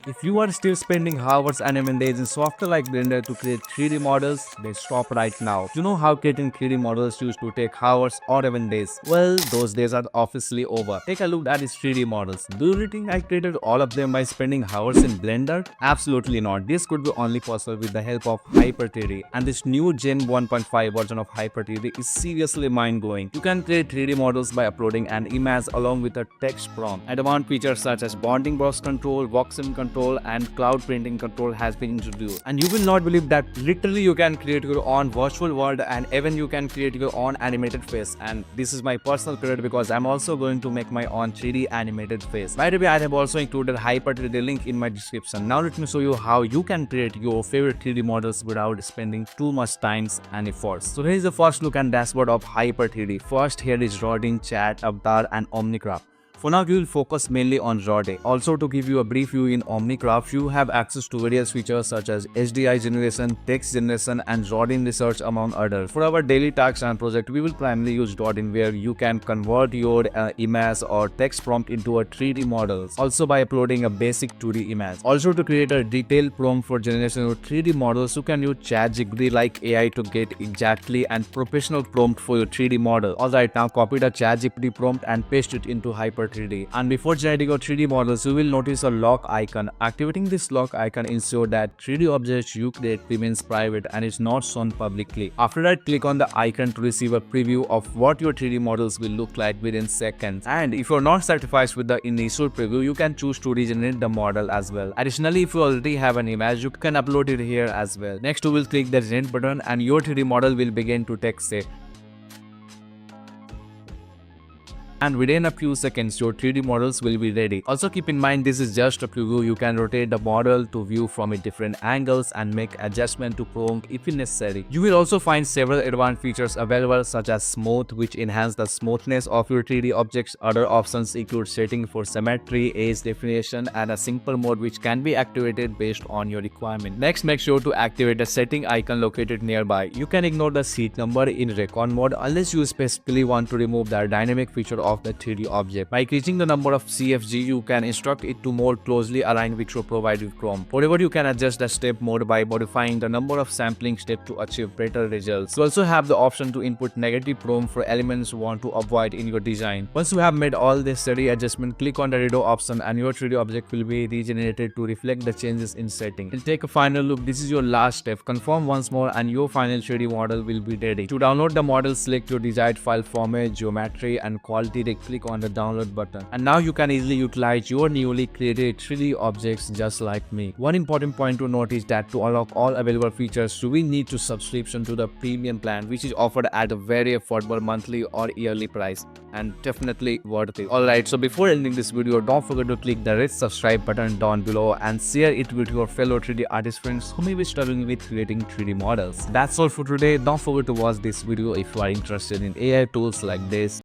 If you are still spending hours and even days in software like Blender to create 3D models, then stop right now. You know how creating 3D models used to take hours or even days? Well, those days are officially over. Take a look at these 3D models. Do you really think I created all of them by spending hours in Blender? Absolutely not. This could be only possible with the help of Hyper 3D, and this new Gen 1.5 version of Hyper 3D is seriously mind-blowing. You can create 3D models by uploading an image along with a text prompt. Advanced features such as bonding brush control, voxel control, and cloud printing control has been introduced. And you will not believe that literally you can create your own virtual world, and even you can create your own animated face. And this is my personal favorite because I'm also going to make my own 3D animated face. By the way, I have also included Hyper 3D link in my description. Now let me show you how you can create your favorite 3D models without spending too much time and efforts. So here is the first look and dashboard of Hyper 3D. First, here is Rodin, Chat, Avatar, and Omnicraft. For now, we will focus mainly on Rodin. Also, to give you a brief view in Omnicraft, you have access to various features such as HDI generation, text generation, and Rodin research among others. For our daily tasks and project, we will primarily use Rodin, where you can convert your image or text prompt into a 3D models, also by uploading a basic 2D image. Also, to create a detailed prompt for generation of 3D models, you can use ChatGPT like AI to get exactly and professional prompt for your 3D model. Alright, now copy the ChatGPT prompt and paste it into Hyper 3D. And before generating your 3D models, you will notice a lock icon. Activating this lock icon ensures that 3D objects you create remains private and is not shown publicly. After that, click on the icon to receive a preview of what your 3D models will look like within seconds. And if you're not satisfied with the initial preview, you can choose to regenerate the model as well. Additionally, if you already have an image, you can upload it here as well. Next, you will click the generate button and your 3D model will begin to take shape. And within a few seconds, your 3D models will be ready. Also keep in mind, this is just a preview. You can rotate the model to view from different angles and make adjustment to prompt if necessary. You will also find several advanced features available such as smooth, which enhance the smoothness of your 3D objects. Other options include setting for symmetry, edge definition, and a simple mode which can be activated based on your requirement. Next, make sure to activate the setting icon located nearby. You can ignore the seat number in recon mode unless you specifically want to remove the dynamic feature of the 3D object. By increasing the number of CFG, you can instruct it to more closely align with your provided prompt. Moreover, you can adjust the step mode by modifying the number of sampling steps to achieve better results. You also have the option to input negative prompt for elements you want to avoid in your design. Once you have made all the steady adjustment, click on the redo option and your 3D object will be regenerated to reflect the changes in setting. We'll take a final look. This is your last step. Confirm once more and your final 3D model will be ready. To download the model, select your desired file format, geometry, and quality. Click on the download button, and now you can easily utilize your newly created 3D objects just like me. One important point to note is that to unlock all available features, you will need to subscription to the premium plan, which is offered at a very affordable monthly or yearly price, and definitely worth it. Alright, so before ending this video, don't forget to click the red subscribe button down below and share it with your fellow 3D artist friends who may be struggling with creating 3D models. That's all for today. Don't forget to watch this video if you are interested in AI tools like this.